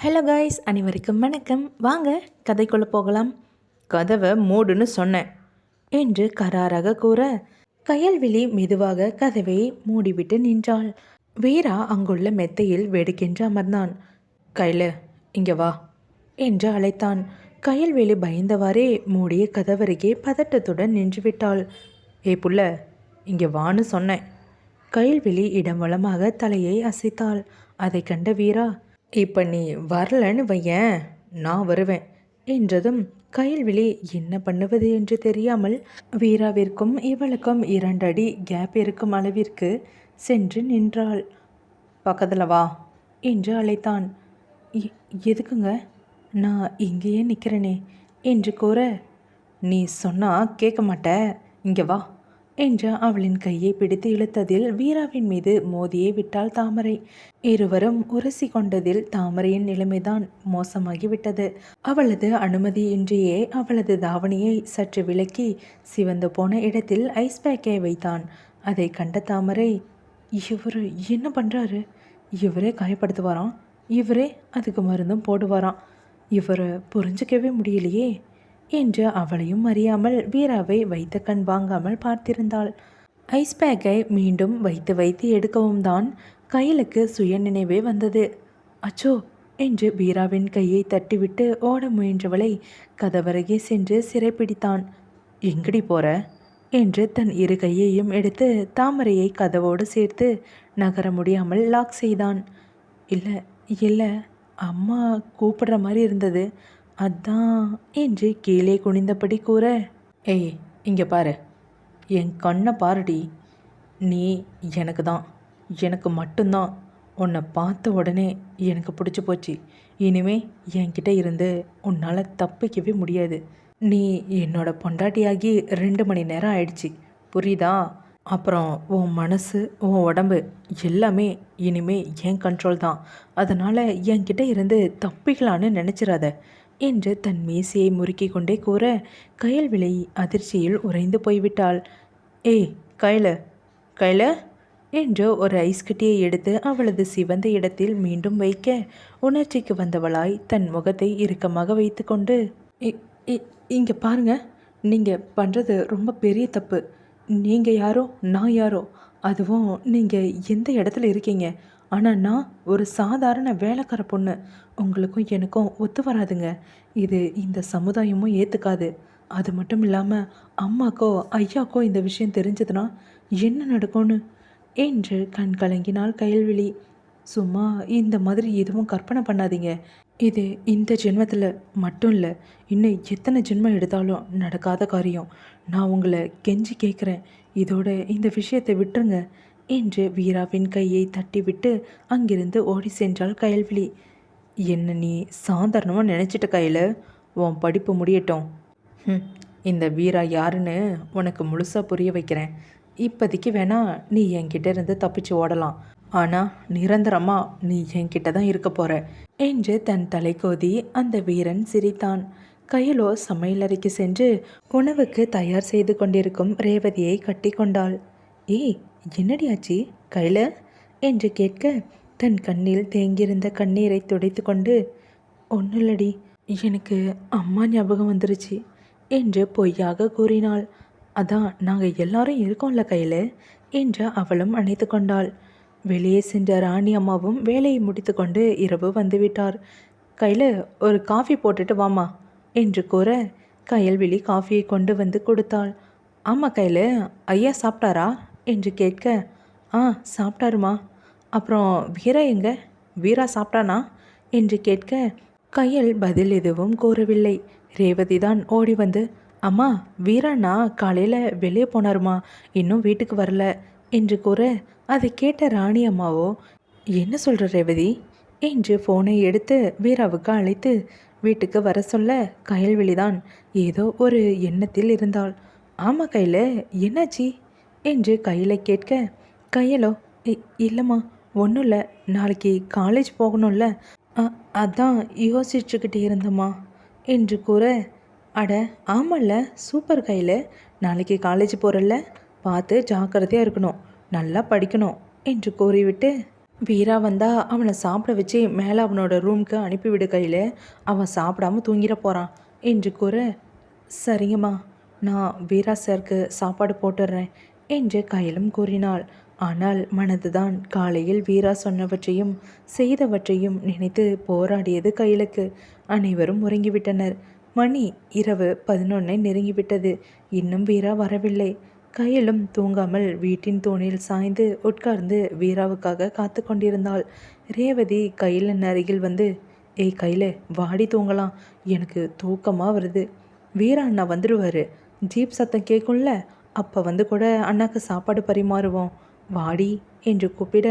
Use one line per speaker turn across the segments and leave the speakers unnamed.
Hello guys, அனைவருக்கும் வணக்கம். வாங்க கதைக்குள்ளே போகலாம். கதவை மூடுன்னு சொன்னேன் என்று கராராக கூற கயல்விழி மெதுவாக கதவை மூடிவிட்டு நின்றாள். வீரா அங்குள்ள மெத்தையில் வெடுக்கென்று அமர்ந்தான். கையில் இங்கே வா என்று அழைத்தான். கயல்விழி பயந்தவாறே மூடிய கதவருகே பதட்டத்துடன் நின்றுவிட்டாள். ஏ புள்ள, இங்கே வான்னு சொன்னேன். கயல்விழி இடம் வளமாக தலையை அசைத்தாள். அதை கண்ட வீரா, இப்போ நீ வரலன்னு வையன், நான் வருவேன் என்றதும் கயல்விழி என்ன பண்ணுவது என்று தெரியாமல் வீராவிற்கும் இவளுக்கும் 2 அடி கேப் இருக்கும் அளவிற்கு சென்று நின்றாள். பக்கத்தில் வா என்று அழைத்தான். எதுக்குங்க? நான் இங்கேயே நிற்கிறேனே என்று கூற, நீ சொன்னா கேட்க மாட்ட, இங்கே வா என்று அவளின் கையை பிடித்து இழுத்ததில் வீராவின் மீது மோதியே விட்டாள் தாமரை. இருவரும் உரசி கொண்டதில் தாமரையின் நிலைமைதான் மோசமாகிவிட்டது. அவளது அனுமதியின்றியே அவளது தாவணியை சற்று விலக்கி சிவந்து போன இடத்தில் ஐஸ் பேக்கை வைத்தான். அதை கண்ட தாமரை, இவர் என்ன பண்ணுறாரு? இவரே காயப்படுத்துவாராம், இவரே அதுக்கு மருந்தும் போடுவாராம், இவரை புரிஞ்சிக்கவே முடியலையே என்று அவளையும் அறியாமல் வீராவை வைத்த கண் வாங்காமல் பார்த்திருந்தாள். ஐஸ் பேக்கை மீண்டும் வைத்து வைத்து எடுக்கவும் தான் கையலுக்கு சுய நினைவே வந்தது. அச்சோ என்று வீராவின் கையை தட்டிவிட்டு ஓட முயன்றவளை கதவருகே சென்று சிறைப்பிடித்தான். எங்கடி போற என்று தன் 2 கையையும் எடுத்து தாமரையை கதவோடு சேர்த்து நகர முடியாமல் லாக் செய்தான். இல்லை இல்லை, அம்மா கூப்பிடுற மாதிரி இருந்தது, அதான் என்று கீழே குனிந்தபடி கூற, ஏய் இங்கே பாரு, என் கண்ணை பாருடி, நீ எனக்கு தான், எனக்கு மட்டும்தான். உன்னை பார்த்த உடனே எனக்கு பிடிச்சி போச்சு. இனிமே என்கிட்ட இருந்து உன்னால் தப்பிக்கவே முடியாது. நீ என்னோட பொண்டாட்டியாகி 2 மணி நேரம் ஆயிடுச்சு, புரியுதா? அப்புறம் உன் மனசு, உன் உடம்பு எல்லாமே இனிமே என் கண்ட்ரோல் தான். அதனால் என்கிட்ட இருந்து தப்பிக்கலான்னு நினச்சிடாத என்று தன் மீசையை முறுக்கி கொண்டே கூற கயல்விழி அதிர்ச்சியில் உறைந்து போய்விட்டாள். ஏய் கையில் கையில் என்று ஒரு ஐஸ் கட்டியை எடுத்து அவளது சிவந்த இடத்தில் மீண்டும் வைக்க உணர்ச்சிக்கு வந்தவளாய் தன் முகத்தை இறுக்கமாக வைத்து கொண்டு, இங்கே பாருங்க, நீங்கள் பண்ணுறது ரொம்ப பெரிய தப்பு. நீங்கள் யாரோ நான் யாரோ, அதுவும் நீங்கள் எந்த இடத்துல இருக்கீங்க. ஆனால் நான் ஒரு சாதாரண வேலைக்கார பொண்ணு. உங்களுக்கும் எனக்கும் ஒத்து வராதுங்க. இது இந்த சமுதாயமும் ஏற்றுக்காது. அது மட்டும் இல்லாமல் அம்மாக்கோ ஐயாக்கோ இந்த விஷயம் தெரிஞ்சதுன்னா என்ன நடக்கும்னு என்று கண் கலங்கினாள் கயல்விழி. சும்மா இந்த மாதிரி எதுவும் கற்பனை பண்ணாதீங்க. இது இந்த ஜென்மத்தில் மட்டும் இல்லை, இன்னும் எத்தனை ஜென்மம் எடுத்தாலும் நடக்காத காரியம். நான் உங்களை கெஞ்சி கேட்குறேன், இதோட இந்த விஷயத்தை விட்டுருங்க என்று வீராவின் கையை தட்டிவிட்டு அங்கிருந்து ஓடி சென்றாள் கயல்விழி. என்ன நீ சாதாரணமாக நினச்சிட்ட கையில், உன் படிப்பு முடியட்டும். இந்த வீரா யாருன்னு உனக்கு முழுசாக புரிய வைக்கிறேன். இப்போதைக்கு வேணா நீ என்கிட்ட இருந்து தப்பிச்சு ஓடலாம், ஆனால் நிரந்தரமாக நீ என்கிட்ட தான் இருக்க போகிற என்று தன் தலைக்கோதி அந்த வீரன் சிரித்தான். கையிலோ சமையலறைக்கு சென்று உணவுக்கு தயார் செய்து கொண்டிருக்கும் ரேவதியை கட்டி கொண்டாள். ஏய் என்னடியாச்சி கையில் என்று கேட்க தன் கண்ணில் தேங்கியிருந்த கண்ணீரை துடைத்து கொண்டு, ஒன்றும் இல்லடி, எனக்கு அம்மா ஞாபகம் வந்துருச்சு என்று பொய்யாக கூறினாள். அதான் நாங்கள் எல்லாரும் இருக்கோம்ல கையில் என்று அவளும் அணைத்து கொண்டாள். வெளியே சென்ற ராணி அம்மாவும் வேலையை முடித்து கொண்டு இரவு வந்துவிட்டார். கையில் ஒரு காஃபி போட்டுட்டு வாமா என்று கூற கயல்விழி காஃபியை கொண்டு வந்து கொடுத்தாள். ஆமாம் கையில், ஐயா சாப்பிட்டாரா என்று கேட்க, சாப்பிட்டாருமா. அப்புறம் வீரா எங்க? வீரா சாப்பிட்டானா என்று கேட்க கையல் பதில் எதுவும் கூறவில்லை. ரேவதி தான் ஓடி வந்து, அம்மா வீராண்ணா காலையில் வெளியே போனாருமா, இன்னும் வீட்டுக்கு வரல என்று கூற அதை கேட்ட ராணி அம்மாவோ, என்ன சொல்கிற ரேவதி என்று ஃபோனை எடுத்து வீராவுக்கு அழைத்து வீட்டுக்கு வர சொல்ல கயல்விழிதான் ஏதோ ஒரு எண்ணத்தில் இருந்தாள். ஆமாம் கையில், என்னாச்சி என்று கையில் கேட்க கையலோ, இல்லைம்மா ஒன்றும் இல்லை, நாளைக்கு காலேஜ் போகணும்ல, அதான் யோசிச்சுக்கிட்டே இருந்தம்மா என்று கூற, அட ஆமாம்ல, சூப்பர் கையில், நாளைக்கு காலேஜ் போகிறல்ல, பார்த்து ஜாக்கிரதையாக இருக்கணும், நல்லா படிக்கணும் என்று கூறிவிட்டு வீரா வந்தா அவனை சாப்பிட வச்சு மேலே அவனோட ரூமுக்கு அனுப்பிவிடு கையில், அவன் சாப்பிடாம தூங்கிட போகிறான் என்று கூற, சரிங்கம்மா, நான் வீரா சாருக்கு சாப்பாடு போட்டுடுறேன் என்று கையிலும் கூறினாள். ஆனால் மனதுதான் காலையில் வீரா சொன்னவற்றையும் செய்தவற்றையும் நினைத்து போராடியது கையிலுக்கு. அனைவரும் உறங்கிவிட்டனர். மணி இரவு 11 நெருங்கிவிட்டது. இன்னும் வீரா வரவில்லை. கையிலும் தூங்காமல் வீட்டின் தூணில் சாய்ந்து உட்கார்ந்து வீராவுக்காக காத்து கொண்டிருந்தாள். ரேவதி கையிலன் அருகில் வந்து, ஏய் கையில, வாடி தூங்கலாம், எனக்கு தூக்கமாக வருது. வீரா அண்ணா வந்துடுவார், ஜீப் சத்தம் கேட்கும்ல, அப்போ வந்து கூட அண்ணாக்கு சாப்பாடு பரிமாறுவோம், வாடி என்று கூப்பிட,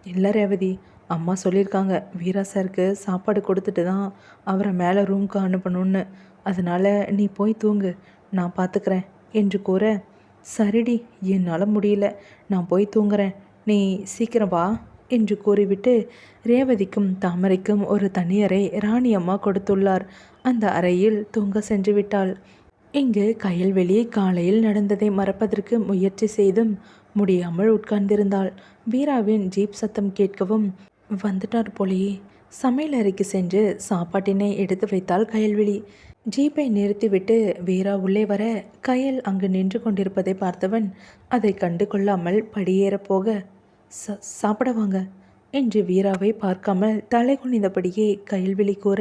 இல்லை ரேவதி, அம்மா சொல்லியிருக்காங்க வீரா சாருக்கு சாப்பாடு கொடுத்துட்டு தான் அவரை மேலே ரூமுக்கு அனுப்பணும்னு, அதனால் நீ போய் தூங்கு, நான் பார்த்துக்கிறேன் என்று கூற, சரிடி, என்னால் முடியல, நான் போய் தூங்குறேன், நீ சீக்கிரம் வா என்று கூறிவிட்டு ரேவதிக்கும் தாமரைக்கும் ஒரு தனி அறை ராணி அம்மா கொடுத்துள்ளார். அந்த அறையில் தூங்க சென்று விட்டாள். இங்கு கயல்வெளி காலையில் நடந்ததை மறப்பதற்கு முயற்சி செய்தும் முடியாமல் உட்கார்ந்திருந்தாள். வீராவின் ஜீப் சத்தம் கேட்கவும், வந்துட்டார் போலேயே. சமையல் அறைக்கு சென்று சாப்பாட்டினை எடுத்து வைத்தாள் கயல்வெளி. ஜீப்பை நிறுத்திவிட்டு வீரா உள்ளே வர கயல் அங்கு நின்று கொண்டிருப்பதை பார்த்தவன் அதை கண்டு கொள்ளாமல் படியேறப் போக, சாப்பிட வாங்க என்று வீராவை பார்க்காமல் தலை குனிந்தபடியே கயல்வெளி கூற,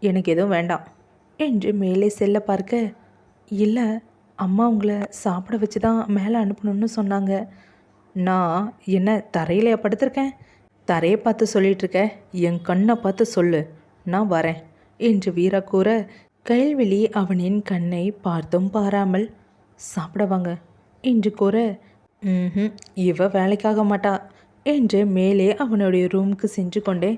எனக்கு எதுவும் வேண்டாம் என்று மேலே செல்ல பார்க்க, இல்லை, அம்மா உங்களை சாப்பிட வச்சு தான் மேலே அனுப்பணும்னு சொன்னாங்க. நான் என்ன தரையிலையா படுத்திருக்கேன்? தரையை பார்த்து சொல்லிகிட்ருக்க, என் கண்ணை பார்த்து சொல்லு, நான் வரேன் என்று வீரா கூற, கயல்வெளி அவனின் கண்ணை பார்த்தும் பாராமல், சாப்பிடவாங்க என்று கூற, இவ வேலைக்காக மாட்டா என்று மேலே அவனுடைய ரூமுக்கு சென்று கொண்டே,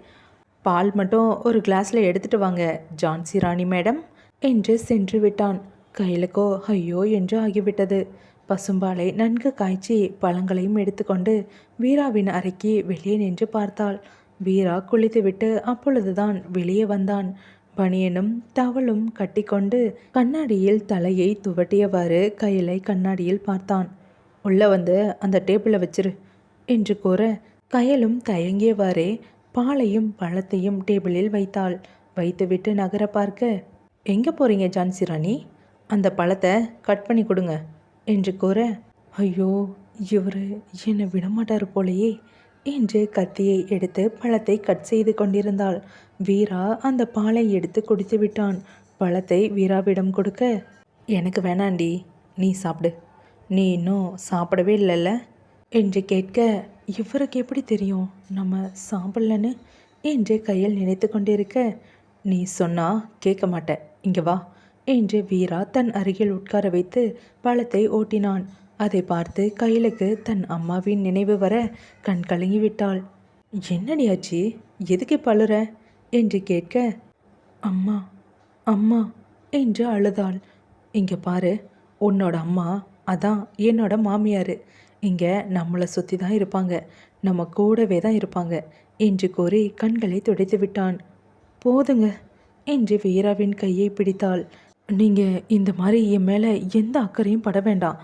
பால் மட்டும் ஒரு கிளாஸில் எடுத்துகிட்டு வாங்க ஜான்சி ராணி மேடம் என்று சென்று விட்டான். கையிலுக்கோ ஐயோ என்று ஆகிவிட்டது. பசும்பாலை நன்கு காய்ச்சி பழங்களையும் எடுத்துக்கொண்டு வீராவின் அறைக்கு வெளியே நின்று பார்த்தாள். வீரா குளித்துவிட்டு அப்பொழுதுதான் வெளியே வந்தான். பனியனும் டவலும் கட்டிக்கொண்டு கண்ணாடியில் தலையை துவட்டியவாறு கையிலை கண்ணாடியில் பார்த்தான். உள்ள வந்து அந்த டேபிளை வச்சிரு என்று கூற, கையலும் தயங்கியவாறே பாலையும் பழத்தையும் டேபிளில் வைத்தாள். வைத்துவிட்டு நகர பார்க்க, எங்கே போகிறீங்க ஜான்சி ராணி, அந்த பழத்தை கட் பண்ணி கொடுங்க என்று கூற, ஐயோ, இவர் என்னை விடமாட்டார் போலையே என்று கத்தியை எடுத்து பழத்தை கட் செய்து கொண்டிருந்தாள். வீரா அந்த பாலை எடுத்து குடித்து விட்டான். பழத்தை வீராவிடம் கொடுக்க, எனக்கு வேணாண்டி, நீ சாப்பிடு, நீ இன்னும் சாப்பிடவே இல்லைல்ல என்று கேட்க, இவருக்கு எப்படி தெரியும் நம்ம சாப்பிடலன்னு என்று கையில் நினைத்து கொண்டிருக்க, நீ சொன்னா கேட்க மாட்டேன், இங்கே வா என்று வீரா தன் அருகில் உட்கார வைத்து பழத்தை ஓட்டினான். அதை பார்த்து கையிலுக்கு தன் அம்மாவின் நினைவு வர கண் கலங்கிவிட்டாள். என்னடி ஆச்சு, எதுக்கு பழுற என்று கேட்க, அம்மா அம்மா என்று அழுதாள். இங்கே பாரு, உன்னோட அம்மா அதான் என்னோட மாமியார், இங்கே நம்மளை சுற்றி தான் இருப்பாங்க, நம்ம கூடவே தான் இருப்பாங்க என்று கூறி கண்களை துடைத்து விட்டான். போதுங்க என்று வீராவின் கையை பிடித்தாள். நீங்கள் இந்த மாதிரி என் மேலே எந்த அக்கறையும் பட வேண்டாம்,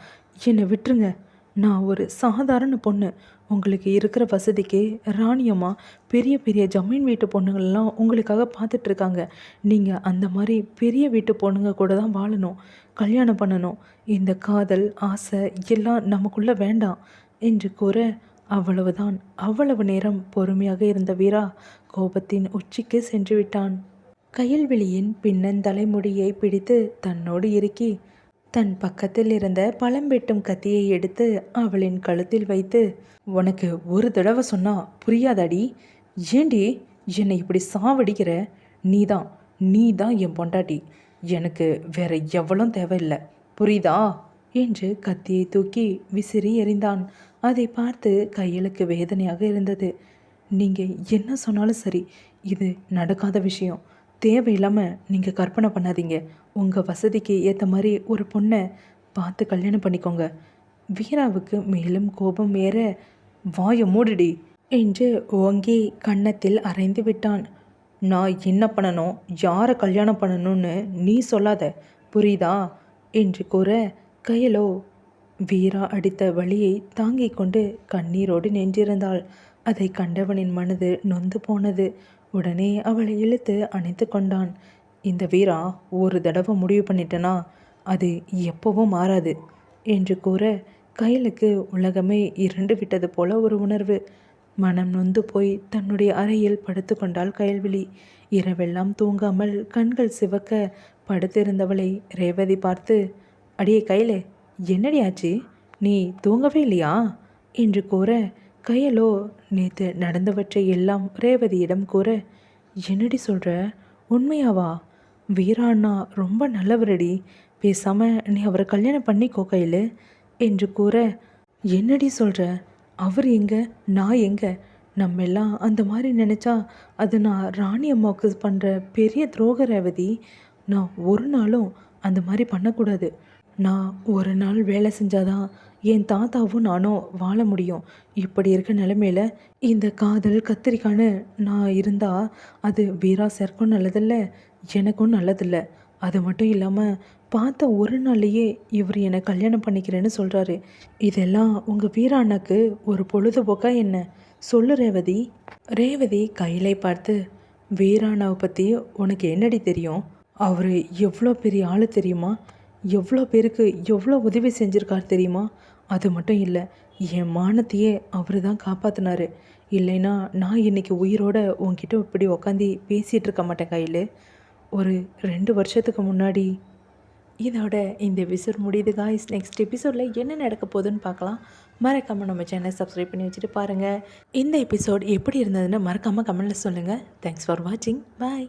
என்னை விட்டுருங்க, நான் ஒரு சாதாரண பொண்ணு, உங்களுக்கு இருக்கிற வசதிக்கு ராணியம்மா பெரிய பெரிய ஜமீன் வீட்டு பொண்ணுங்களெல்லாம் உங்களுக்காக பார்த்துட்ருக்காங்க, நீங்கள் அந்த மாதிரி பெரிய வீட்டு பொண்ணுங்க கூட தான் வாழணும், கல்யாணம் பண்ணணும், இந்த காதல் ஆசை எல்லாம் நமக்குள்ளே வேண்டாம் என்று கூற, அவ்வளவுதான். அவ்வளவு நேரம் பொறுமையாக இருந்த வீரா கோபத்தின் உச்சிக்கு சென்று விட்டான். கயல்வெளியின் பின்னந்தலைமுடியை பிடித்து தன்னோடு இறுக்கி தன் பக்கத்தில் இருந்த பழம் வெட்டும் கத்தியை எடுத்து அவளின் கழுத்தில் வைத்து, உனக்கு ஒரு தடவை சொன்னா புரியாதாடி, ஏண்டி என்னை இப்படி சாவடிக்கிற, நீதான் என் பொண்டாட்டி, எனக்கு வேற எவ்வளவும் தேவையில்லை, புரியுதா என்று கத்தியை தூக்கி விசிறி எறிந்தான். அதை பார்த்து கையலுக்கு வேதனையாக இருந்தது. நீங்கள் என்ன சொன்னாலும் சரி, இது நடக்காத விஷயம், தேவையில்லாமல் நீங்கள் கற்பனை பண்ணாதீங்க, உங்கள் வசதிக்கு ஏற்ற மாதிரி ஒரு பொண்ணை பார்த்து கல்யாணம் பண்ணிக்கோங்க. வீராவுக்கு மேலும் கோபம் ஏற, வாயை மூடுடி என்று ஓங்கி கன்னத்தில் அரைந்து விட்டான். நான் என்ன பண்ணணும், யாரை கல்யாணம் பண்ணணும்னு நீ சொல்லாத, புரியுதா என்று கூற, கையிலோ வீரா அடித்த வலியை தாங்கிக் கொண்டு கண்ணீரோடு நின்றிருந்தாள். அதை கண்டவனின் மனது நொந்து போனது. உடனே அவளை இழுத்து அணைத்து கொண்டான். இந்த வீரா ஒரு தடவை முடிவு பண்ணிட்டனா அது எப்பவும் மாறாது என்று கூற கையலுக்கு உலகமே இருண்டு விட்டது போல ஒரு உணர்வு. மனம் நொந்து போய் தன்னுடைய அறையில் படுத்து கொண்டாள் கயல்விழி. இரவெல்லாம் தூங்காமல் கண்கள் சிவக்க படுத்திருந்தவளை ரேவதி பார்த்து, அடியே கையிலே, என்னடி ஆச்சு, நீ தூங்கவே இல்லையா என்று கூற கையலோ நேற்று நடந்தவற்றை எல்லாம் ரேவதியிடம் கூற, என்னடி சொல்கிற, உண்மையாவா? வீரா அண்ணா ரொம்ப நல்லவரடி, பேசாம நீ அவரை கல்யாணம் பண்ணிக்கோ கையில் என்று கூற, என்னடி சொல்கிற, அவர் எங்க, நான் எங்க, நம்ம எல்லாம் அந்த மாதிரி நினச்சா அது நான் ராணி அம்மாவுக்கு பண்ணுற பெரிய துரோக ரேவதி. நான் ஒரு நாளும் அந்த மாதிரி பண்ணக்கூடாது. நான் ஒரு நாள் வேலை செஞ்சாதான் என் தாத்தாவும் நானும் வாழ முடியும். இப்படி இருக்க நிலைமையில இந்த காதல் கத்திரிக்கான்னு நான் இருந்தால் அது வீரா சாருக்கும் நல்லதில்லை, எனக்கும் நல்லதில்லை. அது மட்டும் இல்லாமல் பார்த்த ஒரு நாள்லையே இவர் என்னை கல்யாணம் பண்ணிக்கிறேன்னு சொல்கிறாரு. இதெல்லாம் உங்கள் வீரா அண்ணாக்கு ஒரு பொழுதுபோக்கா என்ன? சொல்லு ரேவதி. ரேவதி கையிலை பார்த்து, வீராண்ணாவை பற்றி உனக்கு என்னடி தெரியும்? அவர் எவ்வளோ பெரிய ஆள் தெரியுமா? எவ்வளோ பேருக்கு எவ்வளோ உதவி செஞ்சுருக்கார் தெரியுமா? அது மட்டும் இல்லை, என் மானத்தையே அவர் தான் காப்பாற்றினார். இல்லைன்னா நான் இன்றைக்கி உயிரோடு உன்கிட்ட இப்படி உக்காந்தி பேசிகிட்டு இருக்க மாட்டேன் கையில். ஒரு 2 வருஷத்துக்கு முன்னாடி. இதோட இந்த எபிசோட் முடியுது காய்ஸ். நெக்ஸ்ட் எபிசோடில் என்ன நடக்க போகுதுன்னு பார்க்கலாம். மறக்காமல் நம்ம சேனலை சப்ஸ்கிரைப் பண்ணி வச்சுட்டு பாருங்கள். இந்த எபிசோட் எப்படி இருந்ததுன்னு மறக்காமல் கமெண்ட்டில் சொல்லுங்கள். தேங்க்ஸ் ஃபார் வாட்சிங். பாய்.